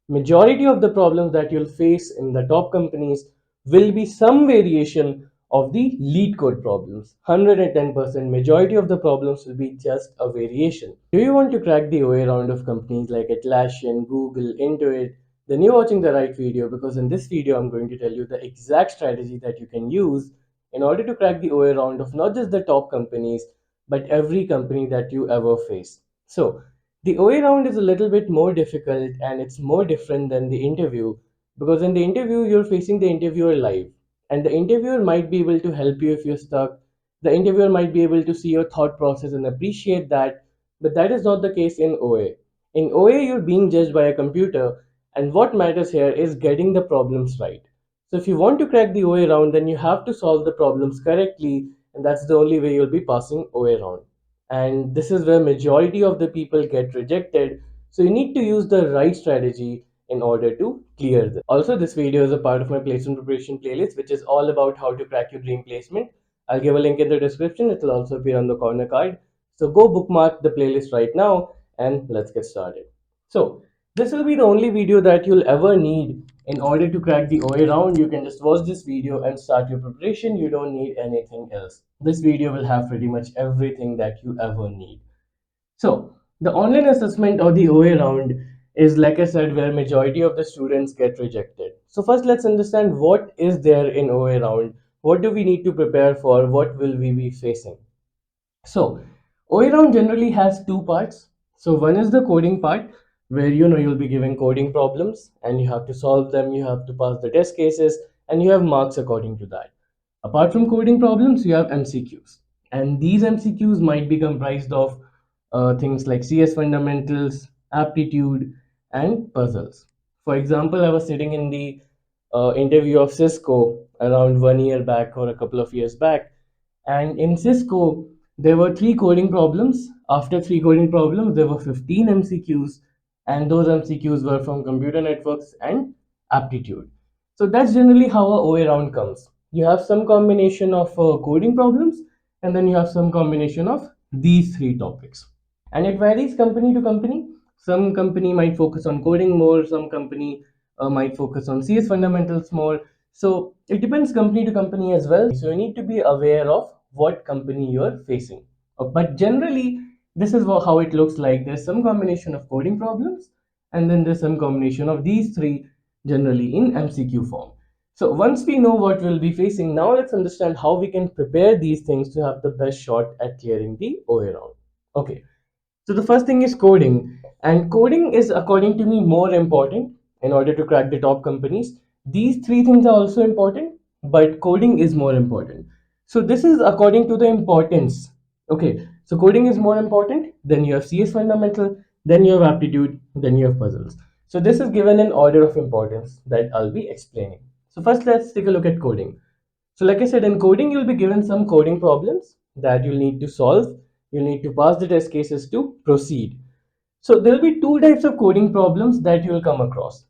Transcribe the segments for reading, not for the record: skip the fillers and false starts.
Majority of the problems that you'll face in the top companies will be some variation of the lead code problems. 110% majority of the problems will be just a variation. Do you want to crack the OA round of companies like Atlassian, Google, Intuit? Then you're watching the right video, because in this video I'm going to tell you the exact strategy that you can use in order to crack the OA round of not just the top companies but every company that you ever face. So the OA round is a little bit more difficult and it's more different than the interview, because in the interview you're facing the interviewer live, and the interviewer might be able to help you if you're stuck. The interviewer might be able to see your thought process and appreciate that, but that is not the case in OA. In OA, you're being judged by a computer, and what matters here is getting the problems right. So if you want to crack the OA round, then you have to solve the problems correctly, and that's the only way you'll be passing OA round. And this is where majority of the people get rejected. So you need to use the right strategy in order to clear this. Also, this video is a part of my placement preparation playlist, which is all about how to crack your dream placement. I'll give a link in the description. It will also appear on the corner card. So go bookmark the playlist right now and let's get started. So this will be the only video that you'll ever need in order to crack the OA round. You can just watch this video and start your preparation. You don't need anything else. This video will have pretty much everything that you ever need. So the online assessment or the OA round is, like I said, where majority of the students get rejected. So first let's understand what is there in OA round. What do we need to prepare for? What will we be facing? So OA round generally has two parts. So one is the coding part, where you'll be given coding problems and you have to solve them, you have to pass the test cases, and you have marks according to that. Apart from coding problems, you have MCQs, and these MCQs might be comprised of things like CS fundamentals, aptitude, and puzzles. For example, I was sitting in the interview of Cisco around 1 year back or a couple of years back, and in Cisco, there were three coding problems. After three coding problems, there were 15 MCQs, and those MCQs were from computer networks and aptitude. So that's generally how a OA round comes. You have some combination of coding problems, and then you have some combination of these three topics. And it varies company to company. Some company might focus on coding more, some company might focus on CS fundamentals more. So it depends company to company as well. So you need to be aware of what company you're facing. But generally, this is how it looks like. There's some combination of coding problems, and then there's some combination of these three, generally in MCQ form. So once we know what we'll be facing, now let's understand how we can prepare these things to have the best shot at clearing the OA round. Okay, so the first thing is coding, and coding is, according to me, more important in order to crack the top companies. These three things are also important, but coding is more important. So this is according to the importance. Okay, so coding is more important, then you have CS fundamental, then you have aptitude, then you have puzzles. So this is given in order of importance that I'll be explaining. So first let's take a look at coding. So like I said, in coding, you'll be given some coding problems that you'll need to solve. You'll need to pass the test cases to proceed. So there'll be two types of coding problems that you'll come across.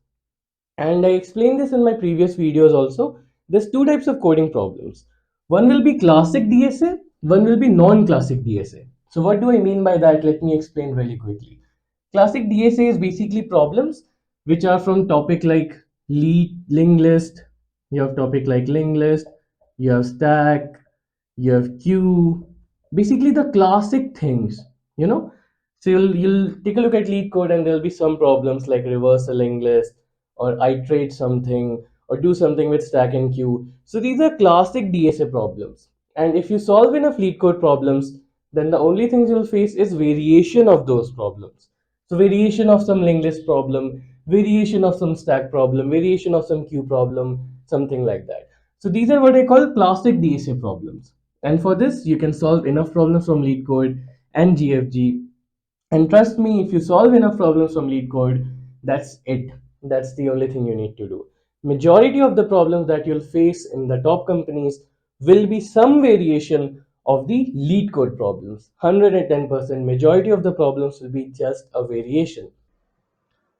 And I explained this in my previous videos also. There's two types of coding problems. One will be classic DSA, one will be non-classic DSA. So what do I mean by that? Let me explain really quickly. Classic DSA is basically problems which are from topic like linked list. You have topic like linked list, you have stack, you have queue, basically the classic things, you know. So you'll take a look at lead code and there'll be some problems like reverse a linked list or iterate something or do something with stack and queue. So these are classic DSA problems. And if you solve enough lead code problems, then the only things you'll face is variation of those problems. So variation of some linked list problem, variation of some stack problem, variation of some queue problem, something like that. So these are what I call classic DSA problems. And for this, you can solve enough problems from lead code and GFG. And trust me, if you solve enough problems from lead code, that's it. That's the only thing you need to do. Majority of the problems that you'll face in the top companies will be some variation of the lead code problems. 110% majority of the problems will be just a variation.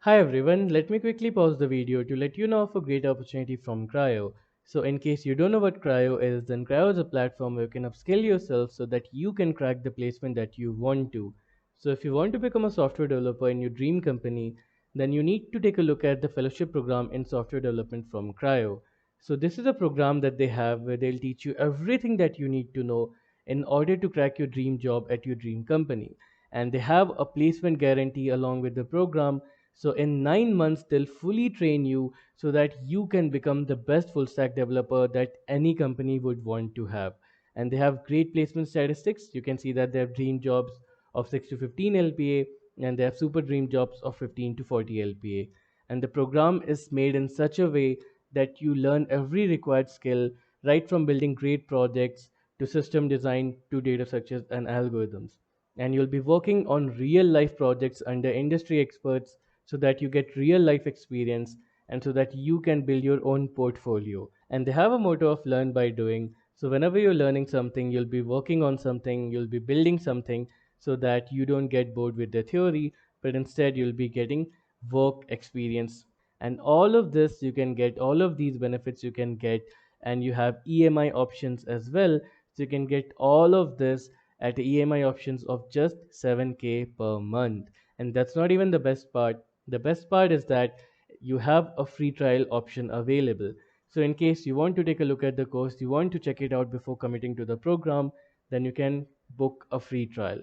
Hi everyone, let me quickly pause the video to let you know of a great opportunity from Cryo. So in case you don't know what Cryo is, then Cryo is a platform where you can upskill yourself so that you can crack the placement that you want to. So if you want to become a software developer in your dream company, then you need to take a look at the fellowship program in software development from Cryo. So this is a program that they have where they'll teach you everything that you need to know in order to crack your dream job at your dream company. And they have a placement guarantee along with the program. So in 9 months, they'll fully train you so that you can become the best full stack developer that any company would want to have. And they have great placement statistics. You can see that they have dream jobs of 6 to 15 LPA, and they have super dream jobs of 15 to 40 LPA. And the program is made in such a way that you learn every required skill, right from building great projects to system design to data structures and algorithms. And you'll be working on real life projects under industry experts so that you get real life experience and so that you can build your own portfolio. And they have a motto of learn by doing. So whenever you're learning something, you'll be working on something, you'll be building something so that you don't get bored with the theory, but instead you'll be getting work experience. And all of this, you can get all of these benefits you can get, and you have EMI options as well. So you can get all of this at EMI options of just 7K per month. And that's not even the best part. The best part is that you have a free trial option available. So, in case you want to take a look at the course, you want to check it out before committing to the program, then you can book a free trial.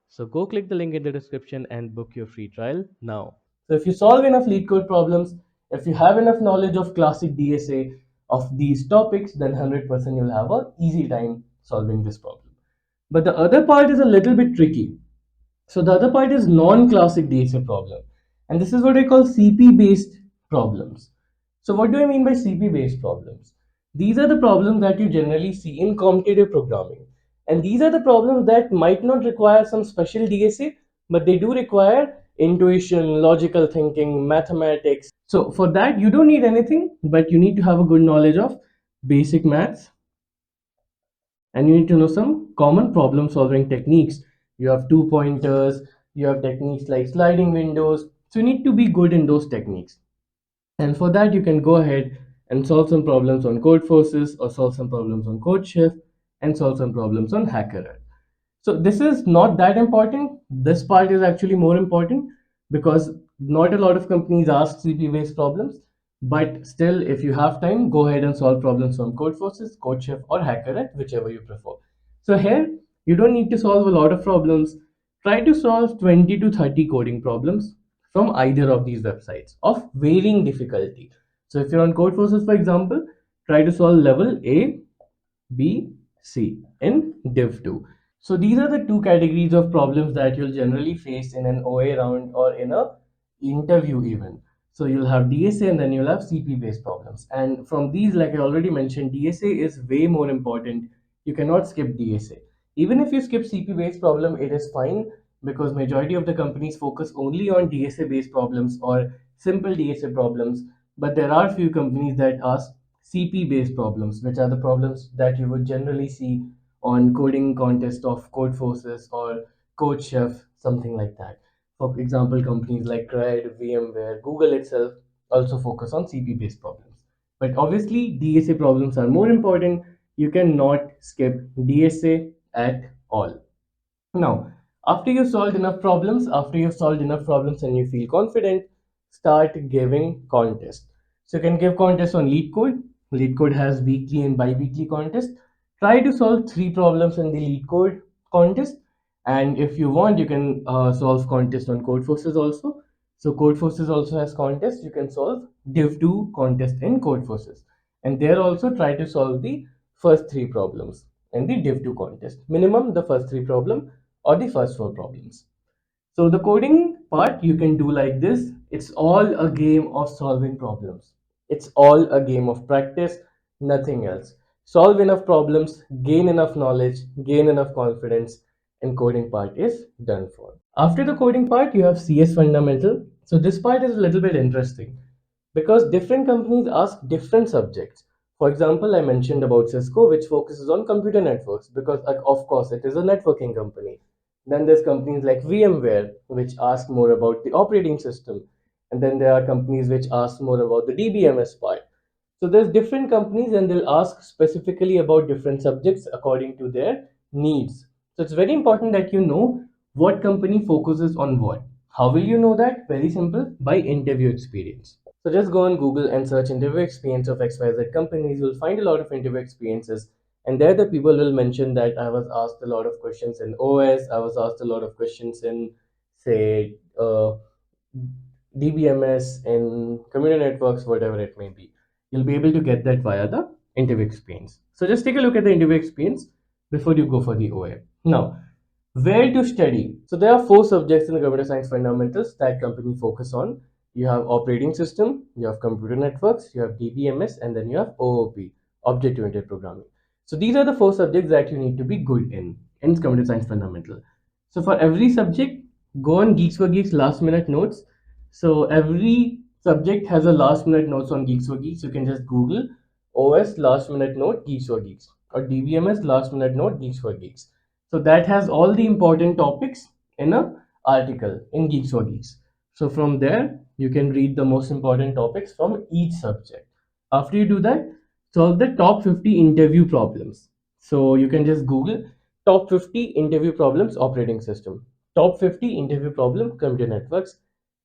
So, go click the link in the description and book your free trial now. So, if you solve enough lead code problems, if you have enough knowledge of classic DSA of these topics, then 100% you'll have a easy time solving this problem. But the other part is a little bit tricky. So the other part is non-classic DSA problem. And this is what I call CP based problems. So what do I mean by CP based problems? These are the problems that you generally see in competitive programming. And these are the problems that might not require some special DSA, but they do require intuition, logical thinking, mathematics. So for that, you don't need anything, but you need to have a good knowledge of basic maths, and you need to know some common problem solving techniques. You have two pointers, you have techniques like sliding windows, so you need to be good in those techniques. And for that, you can go ahead and solve some problems on code forces, or solve some problems on code shift, and solve some problems on hacker. So this is not that important. This part is actually more important because not a lot of companies ask CP based problems. But still, if you have time, go ahead and solve problems from Code Forces, CodeChef, or HackerRank, whichever you prefer. So here, you don't need to solve a lot of problems. Try to solve 20 to 30 coding problems from either of these websites of varying difficulty. So if you're on Code Forces, for example, try to solve level A, B, C in Div 2. So these are the two categories of problems that you'll generally face in an OA round or in a interview even. So you'll have DSA and then you'll have CP based problems. And from these, like I already mentioned, DSA is way more important. You cannot skip DSA. Even if you skip CP based problem, it is fine because majority of the companies focus only on DSA based problems or simple DSA problems. But there are few companies that ask CP based problems, which are the problems that you would generally see on coding contest of Code Forces or Code Chef, something like that. For example, companies like Cryo, VMware, Google itself also focus on CP based problems. But obviously, DSA problems are more important. You cannot skip DSA at all. Now, after you've solved enough problems and you feel confident, start giving contests. So you can give contests on lead code. Lead code has weekly and bi-weekly contests. Try to solve 3 problems in the lead code contest. And if you want, you can solve contests on Code Forces also. So Code Forces also has contests. You can solve Div 2 contest in Code Forces. And there also try to solve the first 3 problems in the Div 2 contest. Minimum the first 3 problems or the first 4 problems. So the coding part you can do like this. It's all a game of solving problems. It's all a game of practice, nothing else. Solve enough problems, gain enough knowledge, gain enough confidence, and coding part is done for. After the coding part, you have CS fundamental. So this part is a little bit interesting because different companies ask different subjects. For example, I mentioned about Cisco, which focuses on computer networks because, of course, it is a networking company. Then there's companies like VMware, which ask more about the operating system. And then there are companies which ask more about the DBMS part. So there's different companies and they'll ask specifically about different subjects according to their needs. So it's very important that you know what company focuses on what. How will you know that? Very simple, by interview experience. So just go on Google and search interview experience of XYZ companies. You'll find a lot of interview experiences. And there the people will mention that I was asked a lot of questions in OS, I was asked a lot of questions in, say, DBMS, in computer networks, whatever it may be. You'll be able to get that via the interview experience. So just take a look at the interview experience before you go for the OA. Now, where to study? So there are four subjects in the computer science fundamentals that company focus on. You have operating system, you have computer networks, you have DBMS, and then you have OOP, object-oriented programming. So these are the four subjects that you need to be good in computer science fundamental. So for every subject, go on Geeks for Geeks last minute notes. So every subject has a last minute notes on Geeks for Geeks. You can just Google OS last minute note Geeks for Geeks or DBMS last minute note Geeks for Geeks. So that has all the important topics in a article in Geeks for Geeks. So from there, you can read the most important topics from each subject. After you do that, solve the top 50 interview problems. So you can just Google top 50 interview problems operating system, top 50 interview problem computer networks.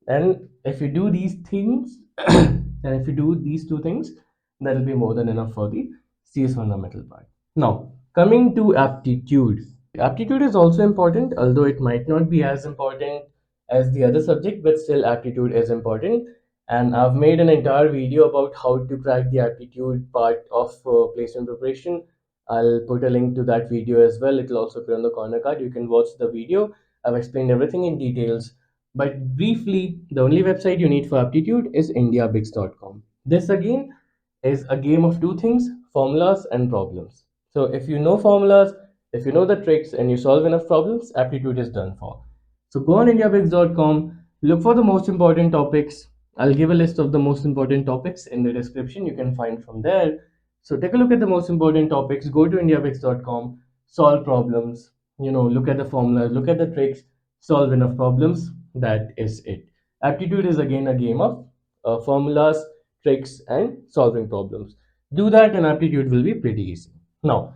And if you do these things, and if you do these two things, that will be more than enough for the CS fundamental part. Now, coming to aptitude. Aptitude is also important, although it might not be as important as the other subject, but still aptitude is important. And I've made an entire video about how to crack the aptitude part of placement preparation. I'll put a link to that video as well. It'll also be on the corner card. You can watch the video. I've explained everything in details. But briefly, the only website you need for aptitude is indiabix.com. This again is a game of two things, formulas and problems. So if you know formulas, if you know the tricks and you solve enough problems, aptitude is done for. So go on indiabix.com, look for the most important topics. I'll give a list of the most important topics in the description. You can find from there. So take a look at the most important topics, go to indiabix.com, solve problems, look at the formulas, look at the tricks, solve enough problems. That is it. Aptitude is again a game of formulas, tricks, and solving problems. Do that, and aptitude will be pretty easy. Now,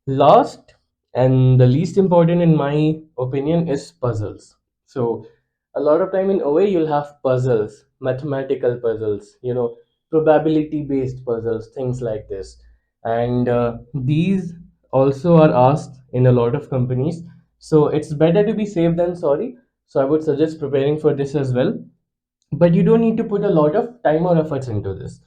last and the least important, in my opinion, is puzzles. So, a lot of time in OA, you'll have puzzles, mathematical puzzles, probability based puzzles, things like this. And these also are asked in a lot of companies. So, it's better to be safe than sorry. So, I would suggest preparing for this as well, but you don't need to put a lot of time or efforts into this.